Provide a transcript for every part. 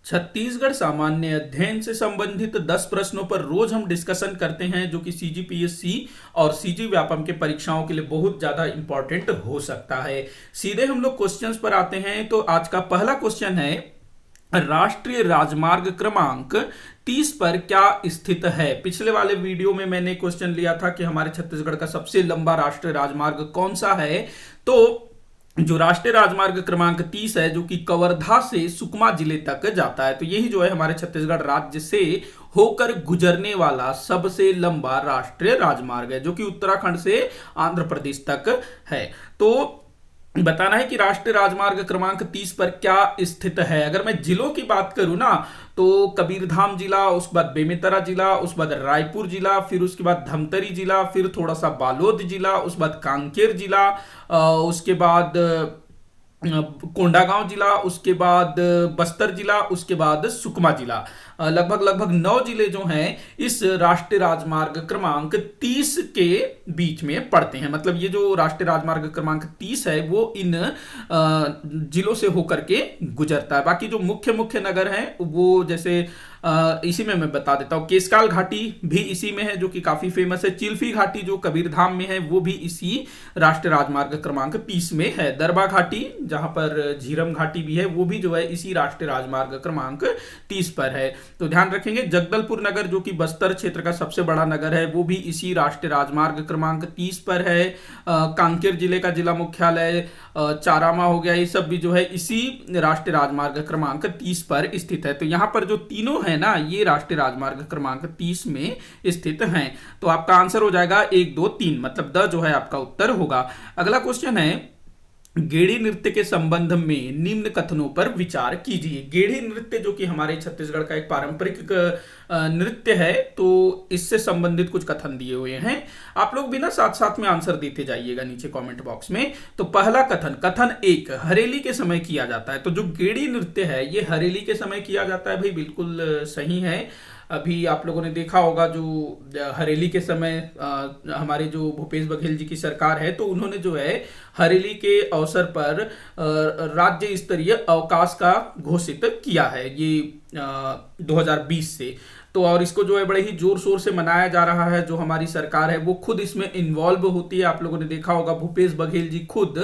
छत्तीसगढ़ सामान्य अध्ययन से संबंधित 10 प्रश्नों पर रोज हम डिस्कशन करते हैं, जो कि सीजीपीएससी और सीजी व्यापम के परीक्षाओं के लिए बहुत ज्यादा इंपॉर्टेंट हो सकता है। सीधे हम लोग क्वेश्चंस पर आते हैं। तो आज का पहला क्वेश्चन है, राष्ट्रीय राजमार्ग क्रमांक 30 पर क्या स्थित है। पिछले वाले वीडियो में मैंने क्वेश्चन लिया था कि हमारे छत्तीसगढ़ का सबसे लंबा राष्ट्रीय राजमार्ग कौन सा है। तो जो राष्ट्रीय राजमार्ग क्रमांक 30 है, जो कि कवर्धा से सुकमा जिले तक जाता है, तो यही जो है हमारे छत्तीसगढ़ राज्य से होकर गुजरने वाला सबसे लंबा राष्ट्रीय राजमार्ग है, जो कि उत्तराखंड से आंध्र प्रदेश तक है। तो बताना है कि राष्ट्रीय राजमार्ग क्रमांक 30 पर क्या स्थित है। अगर मैं जिलों की बात करूं ना, तो कबीरधाम जिला, उसके बाद बेमेतरा जिला, उसके बाद रायपुर जिला, फिर उसके बाद धमतरी जिला, फिर थोड़ा सा बालोद जिला, उसके बाद कांकेर जिला, उसके बाद कोंडागांव जिला, उसके बाद बस्तर जिला, उसके बाद सुकमा जिला। लगभग लगभग 9 जिले जो हैं इस राष्ट्रीय राजमार्ग क्रमांक 30 के बीच में पड़ते हैं। मतलब ये जो राष्ट्रीय राजमार्ग क्रमांक 30 है वो इन जिलों से होकर के गुजरता है। बाकी जो मुख्य मुख्य नगर हैं वो जैसे इसी में मैं बता देता हूँ, केसकाल घाटी भी इसी में है, जो कि काफी फेमस है। चिल्फी घाटी जो कबीरधाम में है वो भी इसी राष्ट्रीय राजमार्ग क्रमांक 30 में है। दरबा घाटी जहां पर झीरम घाटी भी है वो भी जो है इसी राष्ट्रीय राजमार्ग क्रमांक 30 पर है। तो ध्यान रखेंगे, जगदलपुर नगर जो कि बस्तर क्षेत्र का सबसे बड़ा नगर है वो भी इसी राष्ट्रीय राजमार्ग क्रमांक 30 पर है। कांकेर जिले का जिला मुख्यालय चारामा हो गया, ये सब भी जो है इसी राष्ट्रीय राजमार्ग क्रमांक 30 पर स्थित है। तो यहाँ पर जो तीनों है ना, ये राष्ट्रीय राजमार्ग क्रमांक 30 में स्थित हैं। तो आपका आंसर हो जाएगा 1 2 3, मतलब द जो है आपका उत्तर होगा। अगला क्वेश्चन है, गेड़ी नृत्य के संबंध में निम्न कथनों पर विचार कीजिए। गेड़ी नृत्य जो कि हमारे छत्तीसगढ़ का एक पारंपरिक नृत्य है, तो इससे संबंधित कुछ कथन दिए हुए हैं। आप लोग भी ना साथ साथ में आंसर देते जाइएगा नीचे कमेंट बॉक्स में। तो पहला कथन, कथन 1, हरेली के समय किया जाता है। तो जो गेड़ी नृत्य है ये हरेली के समय किया जाता है, भाई बिल्कुल सही है। अभी आप लोगों ने देखा होगा जो हरेली के समय हमारे जो भूपेश बघेल जी की सरकार है, तो उन्होंने जो है हरेली के अवसर पर राज्य स्तरीय अवकाश का घोषित किया है, ये 2020 से। तो और इसको जो है बड़े ही जोर शोर से मनाया जा रहा है। जो हमारी सरकार है वो खुद इसमें इन्वॉल्व होती है। आप लोगों ने देखा होगा भूपेश बघेल जी खुद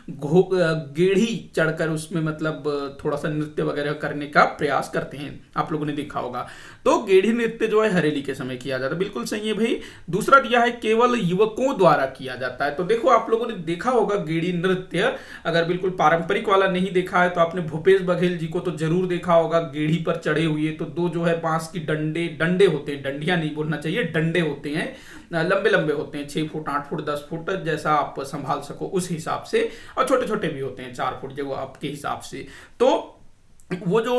गेढ़ी चढ़कर उसमें मतलब थोड़ा सा नृत्य वगैरह करने का प्रयास करते हैं, आप लोगों ने देखा होगा। तो गेढ़ी नृत्य जो है हरेली के समय किया जाता है, बिल्कुल सही है भाई। दूसरा दिया है, केवल युवकों द्वारा किया जाता है। तो देखो आप लोगों ने देखा होगा गेढ़ी नृत्य, अगर बिल्कुल पारंपरिक वाला नहीं देखा है तो आपने भूपेश बघेल जी को तो जरूर देखा होगा गेढ़ी पर चढ़े हुए। तो दो जो है बांस की डंडे होते हैं, डंडियां नहीं बोलना चाहिए, डंडे होते हैं, लंबे लंबे होते हैं, 6 फुट 8 फुट 10 फुट जैसा आप संभाल सको उस हिसाब से, और छोटे छोटे भी होते हैं 4 फुट जो आपके हिसाब से। तो वो जो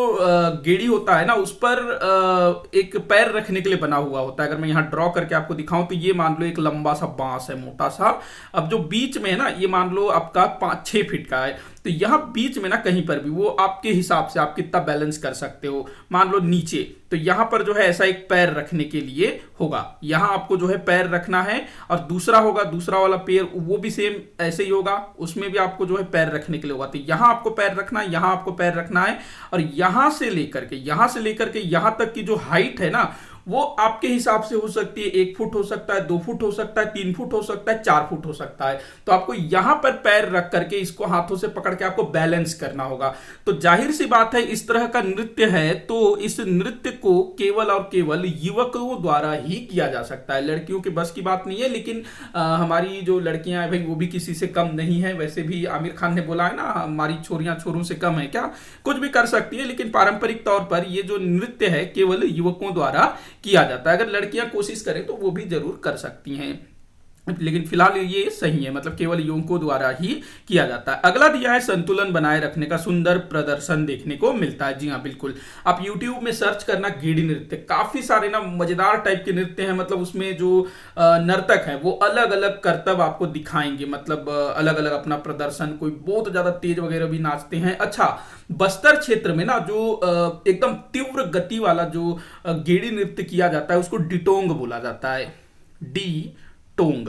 गेड़ी होता है ना, उस पर एक पैर रखने के लिए बना हुआ होता है। अगर मैं यहाँ ड्रॉ करके आपको दिखाऊं तो ये मान लो एक लंबा सा बांस है, मोटा सा। अब जो बीच में है ना, ये मान लो आपका 5-6 फीट का है। तो यहाँ बीच में ना कहीं पर भी वो आपके हिसाब से आप कितना बैलेंस कर सकते हो। मान लो नीचे, तो यहाँ पर जो है ऐसा एक पैर रखने के लिए होगा, यहाँ आपको जो है पैर रखना है। और दूसरा होगा, दूसरा वाला पैर वो भी सेम ऐसे ही होगा, उसमें भी आपको जो है पैर रखने के लिए होगा। तो यहाँ आपको पैर रखना है, यहाँ आपको पैर रखना है। और यहां से लेकर के यहां तक की जो हाइट है ना, वो आपके हिसाब से हो सकती है 1 फुट हो सकता है, 2 फुट हो सकता है, 3 फुट हो सकता है, 4 फुट हो सकता है। तो आपको यहां पर पैर रख करके इसको हाथों से पकड़ के आपको बैलेंस करना होगा। तो जाहिर सी बात है इस तरह का नृत्य है, तो इस नृत्य को केवल और केवल युवकों द्वारा ही किया जा सकता है। लड़कियों के बस की बात नहीं है। लेकिन हमारी जो लड़कियां हैं भाई वो भी किसी से कम नहीं है। वैसे भी आमिर खान ने बोला है ना, हमारी छोरियां छोरों से कम है क्या, कुछ भी कर सकती है। लेकिन पारंपरिक तौर पर ये जो नृत्य है केवल युवकों द्वारा किया जाता है। अगर लड़कियां कोशिश करें तो वो भी जरूर कर सकती हैं, लेकिन फिलहाल ये सही है, मतलब केवल युवकों द्वारा ही किया जाता है। अगला दिया है, संतुलन बनाए रखने का सुंदर प्रदर्शन देखने को मिलता है। जी हाँ बिल्कुल, आप YouTube में सर्च करना गेड़ी नृत्य, काफी सारे ना मजेदार टाइप के नृत्य हैं। मतलब उसमें जो नर्तक हैं वो अलग अलग करतब आपको दिखाएंगे, मतलब अलग अलग अपना प्रदर्शन, कोई बहुत ज्यादा तेज वगैरह भी नाचते हैं। अच्छा, बस्तर क्षेत्र में ना जो एकदम तीव्र गति वाला जो गेड़ी नृत्य किया जाता है उसको डिटोंग बोला जाता है, डी टोंग।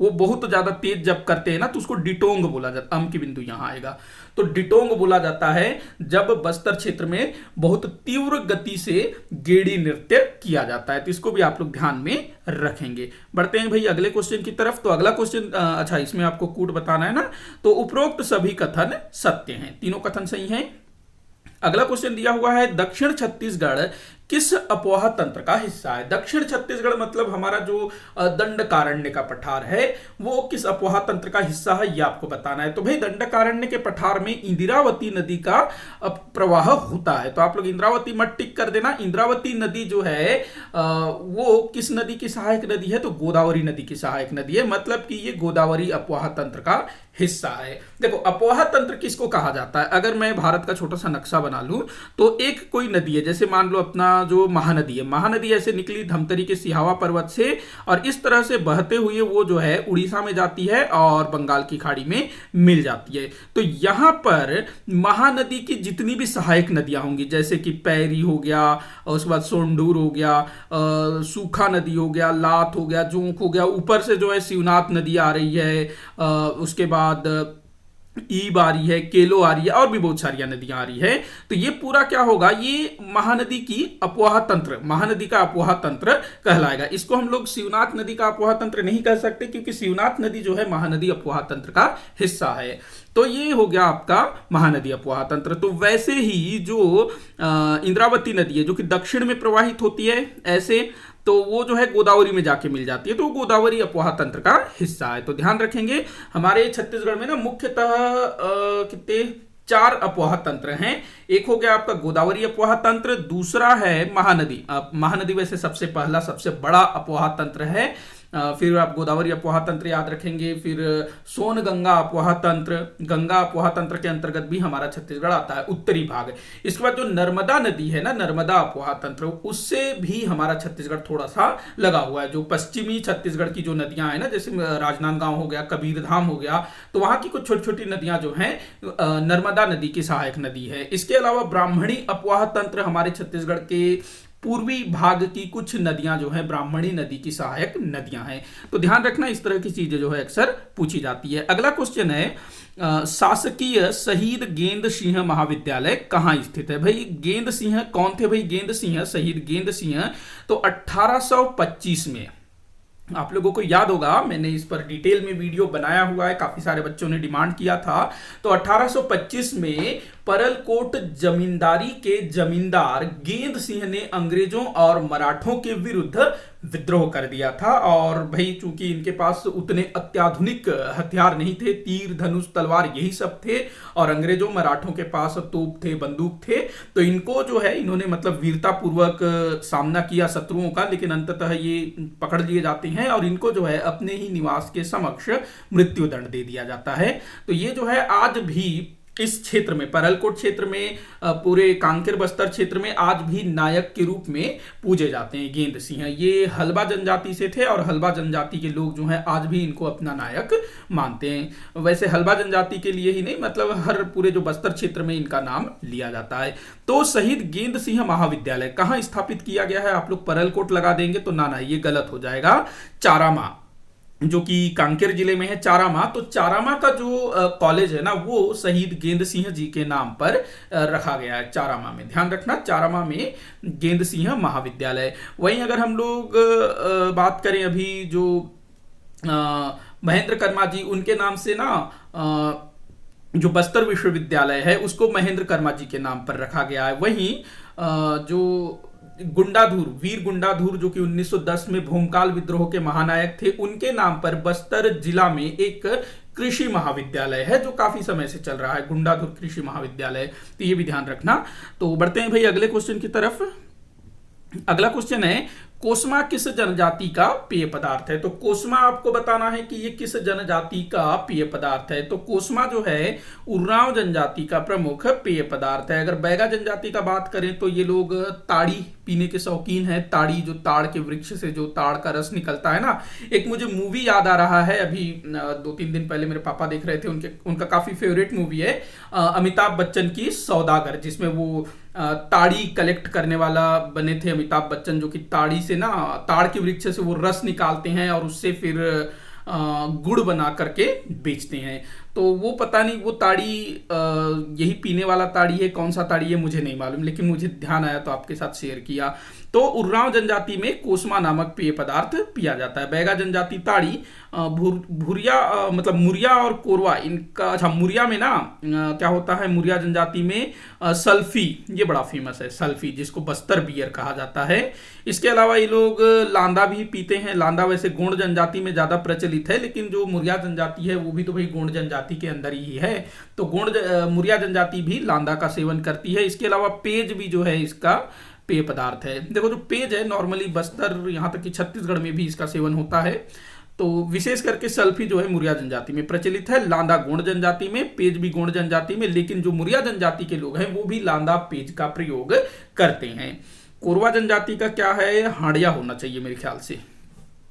वो बहुत ज्यादा तेज जब करते हैं ना तो उसको डिटोंग बोला जाता है। अम की बिंदु यहां आएगा तो डिटोंग बोला जाता है जब बस्तर क्षेत्र में बहुत तीव्र गति से गेड़ी नृत्य किया जाता है। तो इसको भी आप लोग ध्यान में रखेंगे। बढ़ते हैं भाई अगले क्वेश्चन की तरफ। तो अगला क्वेश्चन अच्छा इसमें आपको कूट बताना है ना। तो उपरोक्त सभी कथन सत्य हैं, तीनों कथन सही हैं। अगला क्वेश्चन दिया हुआ है दक्षिण छत्तीसगढ़ किस अपोहा तंत्र का हिस्सा है। दक्षिण छत्तीसगढ़ मतलब हमारा जो दंडकारण्य का पठार है वो किस अपोहा तंत्र का हिस्सा है ये आपको बताना है। तो भाई दंडकारण्य के पठार में इंदिरावती नदी का प्रवाह होता है। तो आप लोग इंद्रावती मत टिक कर देना। इंद्रावती नदी जो है वो किस नदी की सहायक नदी है, तो गोदावरी नदी की सहायक नदी है। मतलब कि ये गोदावरी अपोहा तंत्र का हिस्सा है। देखो अपोहा तंत्र किसको कहा जाता है, अगर मैं भारत का छोटा सा नक्शा बना लूं तो एक कोई नदी है, जैसे मान लो अपना जो महानदी है, महानदी ऐसे निकली धमतरी के सिहावा पर्वत से और इस तरह से बहते हुए वो जो है उड़ीसा में जाती है और बंगाल की खाड़ी में मिल जाती है। तो यहां पर महानदी की जितनी भी सहायक नदियां होंगी जैसे कि पैरी हो गया, उसके बाद सोंडूर हो गया, सूखा नदी हो गया, लात हो गया, जोंक हो गया, ऊपर से जो है शिवनाथ नदी आ रही है, उसके बाद ईब आ रही है, केलो आ रही है और भी बहुत सारी नदियां आ रही है। तो ये पूरा क्या होगा, ये महानदी की अपोहा तंत्र, महानदी का अपोहा तंत्र कहलाएगा। इसको हम लोग शिवनाथ नदी का अपोहा तंत्र नहीं कह सकते क्योंकि शिवनाथ नदी जो है महानदी अपोहा तंत्र का हिस्सा है। तो ये हो गया आपका महानदी अपोहा तंत्र। तो वैसे ही जो इंद्रावती नदी है जो कि दक्षिण में प्रवाहित होती है ऐसे, तो वो जो है गोदावरी में जाके मिल जाती है, तो गोदावरी अपोहा तंत्र का हिस्सा है। तो ध्यान रखेंगे हमारे छत्तीसगढ़ में ना मुख्यतः कितने 4 अपोहा तंत्र हैं। एक हो गया आपका गोदावरी अपोहा तंत्र, दूसरा है महानदी। महानदी वैसे सबसे पहला सबसे बड़ा अपोहा तंत्र है। फिर आप गोदावरी अपोहा तंत्र याद रखेंगे, फिर सोन गंगा अपोहा तंत्र, गंगा अपोहा तंत्र के अंतर्गत भी हमारा छत्तीसगढ़ आता है उत्तरी भाग। इसके बाद जो नर्मदा नदी है ना, नर्मदा अपोहा तंत्र, उससे भी हमारा छत्तीसगढ़ थोड़ा सा लगा हुआ है। जो पश्चिमी छत्तीसगढ़ की जो नदियां हैं ना, जैसे राजनांदगांव हो गया, कबीरधाम हो गया, तो वहां की कुछ छोटी छोटी नदियां जो हैं नर्मदा नदी की सहायक नदी है। इसके अलावा ब्राह्मणी अपोहा तंत्र हमारे छत्तीसगढ़ के पूर्वी भाग की कुछ नदियां जो है ब्राह्मणी नदी की सहायक नदियां हैं। तो ध्यान रखना इस तरह की चीजें जो है अक्सर पूछी जाती है। अगला क्वेश्चन है शासकीय शहीद गेंद सिंह महाविद्यालय कहाँ स्थित है। भाई गेंद सिंह कौन थे, भाई गेंद सिंह, शहीद गेंद सिंह तो 1825 में, आप लोगों को याद होगा मैंने इस पर डिटेल में वीडियो बनाया हुआ है, काफी सारे बच्चों ने डिमांड किया था। तो 1825 में परलकोट जमींदारी के जमींदार गेंद सिंह ने अंग्रेजों और मराठों के विरुद्ध विद्रोह कर दिया था। और भाई चूंकि इनके पास उतने अत्याधुनिक हथियार नहीं थे, तीर धनुष तलवार यही सब थे, और अंग्रेजों मराठों के पास तोप थे, बंदूक थे, तो इनको जो है इन्होंने मतलब वीरता पूर्वक सामना किया शत्रुओं का, लेकिन अंततः ये पकड़ लिए जाते हैं और इनको जो है अपने ही निवास के समक्ष मृत्यु दंड दे दिया जाता है। तो ये जो है आज भी इस क्षेत्र में, परलकोट क्षेत्र में, पूरे कांकेर बस्तर क्षेत्र में आज भी नायक के रूप में पूजे जाते हैं गेंद सिंह। ये हल्बा जनजाति से थे और हल्बा जनजाति के लोग जो हैं आज भी इनको अपना नायक मानते हैं। वैसे हल्बा जनजाति के लिए ही नहीं, मतलब हर पूरे जो बस्तर क्षेत्र में इनका नाम लिया जाता है। तो शहीद गेंद सिंह महाविद्यालय कहाँ स्थापित किया गया है, आप लोग परलकोट लगा देंगे तो ना ये गलत हो जाएगा, चारामा जो कि कांकेर जिले में है, चारामा। तो चारामा का जो कॉलेज है ना वो शहीद गेंद सिंह जी के नाम पर रखा गया है, चारामा में। ध्यान रखना चारामा में गेंद सिंह महाविद्यालय। वहीं अगर हम लोग बात करें अभी जो महेंद्र कर्मा जी, उनके नाम से ना जो बस्तर विश्वविद्यालय है उसको महेंद्र कर्मा जी के नाम पर रखा गया है। वहीं जो गुंडाधुर, वीर गुंडाधुर जो कि 1910 में भूमकाल विद्रोह के महानायक थे, उनके नाम पर बस्तर जिला में एक कृषि महाविद्यालय है जो काफी समय से चल रहा है, गुंडाधुर कृषि महाविद्यालय। तो ये भी ध्यान रखना। तो बढ़ते हैं भाई अगले क्वेश्चन की तरफ। अगला क्वेश्चन है कोसमा किस जनजाति का पेय पदार्थ है। तो कोसमा आपको बताना है कि ये किस जनजाति का पेय पदार्थ है। तो कोसमा जो है उरांव जनजाति का प्रमुख पेय पदार्थ है। अगर बैगा जनजाति का बात करें तो ये लोग ताड़ी पीने के शौकीन है। ताड़ी, जो ताड़ के वृक्ष से जो ताड़ का रस निकलता है ना, एक मुझे मूवी याद आ रहा है, अभी 2-3 दिन पहले मेरे पापा देख रहे थे, उनका काफी फेवरेट मूवी है अमिताभ बच्चन की सौदागर, जिसमें वो ताड़ी कलेक्ट करने वाला बने थे अमिताभ बच्चन, जो कि ताड़ी से ना, ताड़ के वृक्ष से वो रस निकालते हैं और उससे फिर गुड़ बना करके बेचते हैं। तो वो पता नहीं वो ताड़ी यही पीने वाला ताड़ी है, कौन सा ताड़ी है मुझे नहीं मालूम, लेकिन मुझे ध्यान आया तो आपके साथ शेयर किया। तो उर्रांव जनजाति में कोसमा नामक पेय पदार्थ पिया जाता है। बैगा जनजाति ताड़ी भूरिया मतलब मुरिया और कोरवा इनका, अच्छा मुरिया में ना क्या होता है, मुरिया जनजाति में सल्फी, ये बड़ा फेमस है सल्फी, जिसको बस्तर बियर कहा जाता है। इसके अलावा ये लोग लांदा भी पीते हैं। लांदा वैसे गोंड जनजाति में ज्यादा प्रचलित है, लेकिन जो मुरिया जनजाति है वो भी तो भाई गोंड जनजाति के अंदर ही है। तो मुरिया जनजाति भी लांदा का सेवन करती है। इसके अलावा पेज भी जो है इसका पेय पदार्थ है। देखो जो पेज है नॉर्मली बस्तर यहाँ तक कि छत्तीसगढ़ में भी इसका सेवन होता है। तो विशेष करके सल्फी जो है मुरिया जनजाति में प्रचलित है, लांदा गोंड जनजाति में, पेज भी गोंड जनजाति में, लेकिन जो मुरिया जनजाति के लोग हैं वो भी लांदा पेज का प्रयोग करते हैं। कोरवा जनजाति का क्या है, हाड़िया होना चाहिए मेरे ख्याल से,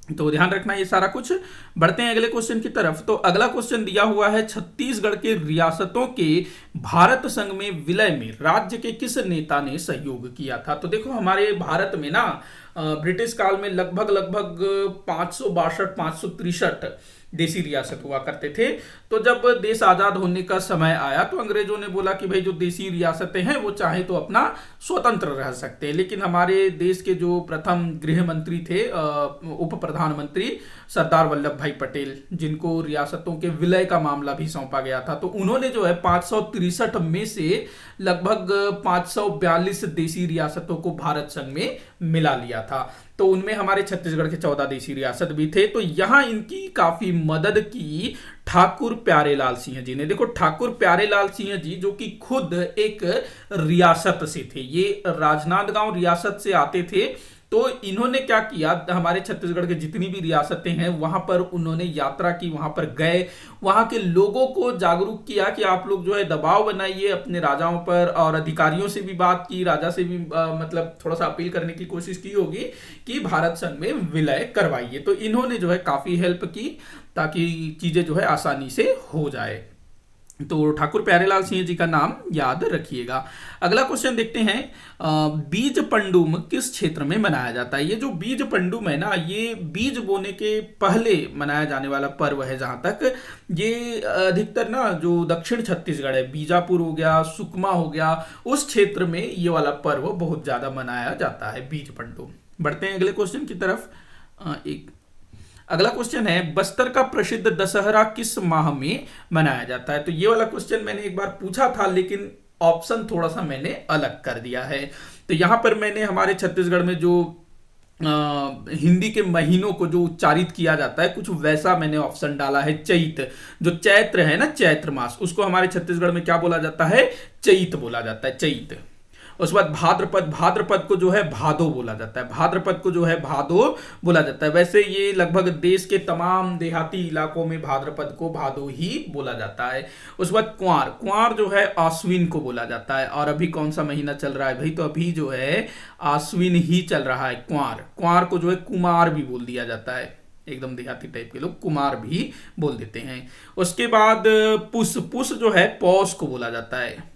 तो ध्यान रखना ये सारा कुछ। बढ़ते हैं अगले क्वेश्चन की तरफ। तो अगला क्वेश्चन दिया हुआ है, छत्तीसगढ़ के रियासतों के भारत संघ में विलय में राज्य के किस नेता ने सहयोग किया था। तो देखो हमारे भारत में ना ब्रिटिश काल में लगभग 563 देसी रियासत हुआ करते थे। तो जब देश आजाद होने का समय आया तो अंग्रेजों ने बोला कि भाई जो देसी रियासतें हैं वो चाहे तो अपना स्वतंत्र रह सकते हैं, लेकिन हमारे देश के जो प्रथम गृह मंत्री थे, उप प्रधानमंत्री सरदार वल्लभ भाई पटेल, जिनको रियासतों के विलय का मामला भी सौंपा गया था, तो उन्होंने जो है 563 में से लगभग 542 देसी रियासतों को भारत संघ में मिला लिया था। तो उनमें हमारे छत्तीसगढ़ के 14 देसी रियासत भी थे। तो यहां इनकी काफी मदद की ठाकुर प्यारेलाल सिंह जी ने। देखो ठाकुर प्यारेलाल सिंह जी जो कि खुद एक रियासत से थे, ये राजनांदगांव रियासत से आते थे। तो इन्होंने क्या किया, हमारे छत्तीसगढ़ के जितनी भी रियासतें हैं वहां पर उन्होंने यात्रा की, वहां पर गए, वहां के लोगों को जागरूक किया कि आप लोग जो है दबाव बनाइए अपने राजाओं पर, और अधिकारियों से भी बात की, राजा से भी मतलब थोड़ा सा अपील करने की कोशिश की होगी कि भारत संघ में विलय करवाइए। तो इन्होंने जो है काफी हेल्प की ताकि चीजें जो है आसानी से हो जाए। तो ठाकुर प्यारेलाल सिंह जी का नाम याद रखिएगा। अगला क्वेश्चन देखते हैं, बीज पंडुम किस क्षेत्र में मनाया जाता है। ये जो बीज पंडुम है ना, ये बीज बोने के पहले मनाया जाने वाला पर्व है। जहां तक ये अधिकतर ना जो दक्षिण छत्तीसगढ़ है, बीजापुर हो गया, सुकमा हो गया, उस क्षेत्र में ये वाला पर्व बहुत ज्यादा मनाया जाता है, बीज पंडुम। बढ़ते हैं अगले क्वेश्चन की तरफ। अगला क्वेश्चन है, बस्तर का प्रसिद्ध दशहरा किस माह में मनाया जाता है। तो ये वाला क्वेश्चन मैंने एक बार पूछा था, लेकिन ऑप्शन थोड़ा सा मैंने अलग कर दिया है। तो यहां पर मैंने हमारे छत्तीसगढ़ में जो हिंदी के महीनों को जो उच्चारित किया जाता है कुछ वैसा मैंने ऑप्शन डाला है। चैत, जो चैत्र है ना, चैत्र मास, उसको हमारे छत्तीसगढ़ में क्या बोला जाता है, चैत बोला जाता है, चैत। उसके बाद भाद्रपद, भाद्रपद को जो है भादो बोला जाता है, भाद्रपद को जो है भादो बोला जाता है। वैसे ये लगभग देश के तमाम देहाती इलाकों में भाद्रपद को भादो ही बोला जाता है। उसके बाद क्वार, क्वार जो है आश्विन को बोला जाता है। और अभी कौन सा महीना चल रहा है भाई, तो अभी जो है आश्विन ही चल रहा है। क्वार, क्वार को जो है कुमार भी बोल दिया जाता है, एकदम देहाती टाइप के लोग कुमार भी बोल देते हैं। उसके बाद पुष, पुष जो है पौष को बोला जाता है,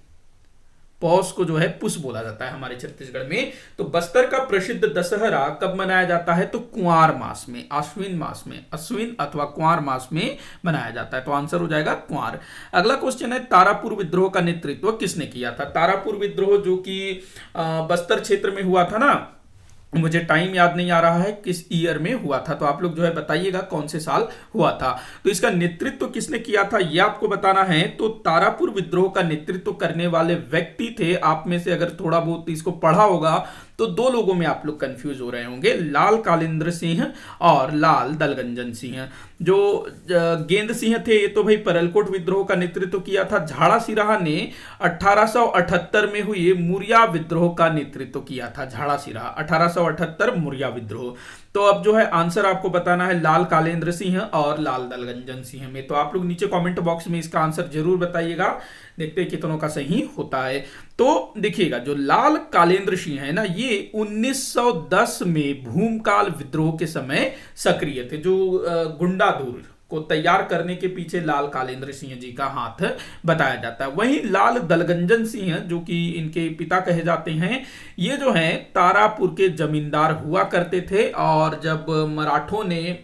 पौष को जो है पुष बोला जाता है हमारे छत्तीसगढ़ में। तो बस्तर का प्रसिद्ध दशहरा कब मनाया जाता है, तो कुंवार मास में, अश्विन मास में, अश्विन अथवा कुंवार मास में मनाया जाता है। तो आंसर हो जाएगा कुंवार। अगला क्वेश्चन है, तारापुर विद्रोह का नेतृत्व किसने किया था। तारापुर विद्रोह जो कि बस्तर क्षेत्र में हुआ था ना, मुझे टाइम याद नहीं आ रहा है किस ईयर में हुआ था, तो आप लोग जो है बताइएगा कौन से साल हुआ था। तो इसका नेतृत्व किसने किया था ये आपको बताना है। तो तारापुर विद्रोह का नेतृत्व करने वाले व्यक्ति थे, आप में से अगर थोड़ा बहुत इसको पढ़ा होगा तो दो लोगों में आप लोग कंफ्यूज हो रहे होंगे, लाल कालिंद्र सिंह और लाल दलगंजन सिंह। जो गेंद सिंह थे ये तो भाई परलकोट विद्रोह का नेतृत्व किया था। झाड़ा सिराहा ने 1878 में हुए मुरिया विद्रोह का नेतृत्व किया था। झाड़ा सिराहा 1878 मुरिया विद्रोह। तो अब जो है आंसर आपको बताना है लाल कालेंद्र सिंह और लाल दलगंजन सिंह में। तो आप लोग नीचे कमेंट बॉक्स में इसका आंसर जरूर बताइएगा, देखते हैं कितनों का सही होता है। तो देखिएगा जो लाल कालेंद्र सिंह है ना, ये 1910 में भूमकाल विद्रोह के समय सक्रिय थे। जो गुंडादुर को तैयार करने के पीछे लाल कालेंद्र सिंह जी का हाथ बताया जाता है। वहीं लाल दलगंजन सिंह जो कि इनके पिता कहे जाते हैं, ये जो हैं तारापुर के जमींदार हुआ करते थे। और जब मराठों ने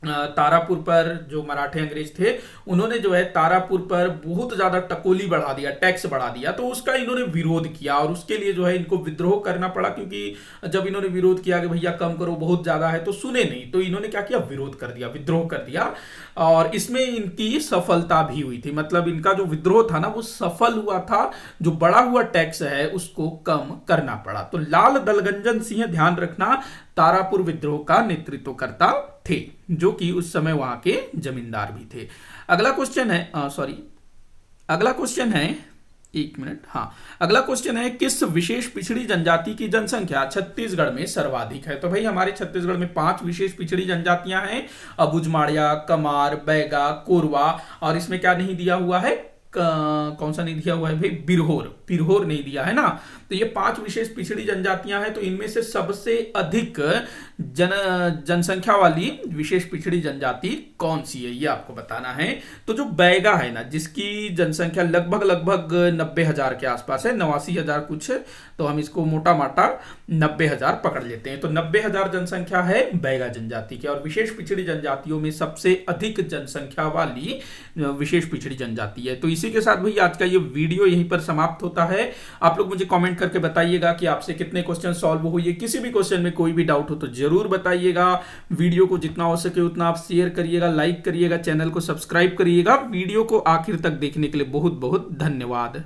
तारापुर पर जो मराठे अंग्रेज थे उन्होंने जो है तारापुर पर बहुत ज्यादा टकोली बढ़ा दिया, टैक्स बढ़ा दिया, तो उसका इन्होंने विरोध किया और उसके लिए जो है इनको विद्रोह करना पड़ा, क्योंकि जब इन्होंने विरोध किया कि भैया कम करो बहुत ज्यादा है, तो सुने नहीं, तो इन्होंने क्या किया, विरोध कर दिया, विद्रोह कर दिया। और इसमें इनकी सफलता भी हुई थी, मतलब इनका जो विद्रोह था ना वो सफल हुआ था, जो बढ़ा हुआ टैक्स है उसको कम करना पड़ा। तो लाल दलगंजन सिंह, ध्यान रखना, तारापुर विद्रोह का नेतृत्व करता थे, जो कि उस समय वहां के जमींदार भी थे। अगला क्वेश्चन है, अगला क्वेश्चन है, एक मिनट, हाँ, अगला क्वेश्चन है, किस विशेष पिछड़ी जनजाति की जनसंख्या छत्तीसगढ़ में सर्वाधिक है? तो भाई हमारे छत्तीसगढ़ में 5 विशेष पिछड़ी जनजातियां हैं, अबुझमाड़िया, कमार, बैगा, कोरवा, और इसमें क्या नहीं दिया हुआ है, कौन सा नहीं दिया हुआ है भाई, बिरहोर, बिरहोर नहीं दिया है ना। तो ये 5 विशेष पिछड़ी जनजातियां हैं, तो इनमें से सबसे अधिक जनसंख्या वाली विशेष पिछड़ी जनजाति कौन सी है, ये आपको बताना है। तो जो बैगा है ना, जिसकी जनसंख्या लगभग 90,000 के आसपास है, 89,000 कुछ, तो हम इसको मोटा माटा 90,000 पकड़ लेते हैं। तो 90,000 जनसंख्या है बैगा जनजाति की, और विशेष पिछड़ी जनजातियों में सबसे अधिक जनसंख्या वाली विशेष पिछड़ी जनजाति है। तो इसी के साथ भाई आज का ये वीडियो यहीं पर समाप्त होता है। आप लोग मुझे कमेंट करके बताइएगा कि आपसे कितने क्वेश्चन सॉल्व हुए, किसी भी क्वेश्चन में कोई भी डाउट हो तो जरूर बताइएगा। वीडियो को जितना हो सके उतना आप शेयर करिएगा, लाइक करिएगा, चैनल को सब्सक्राइब करिएगा। वीडियो को आखिर तक देखने के लिए बहुत बहुत धन्यवाद।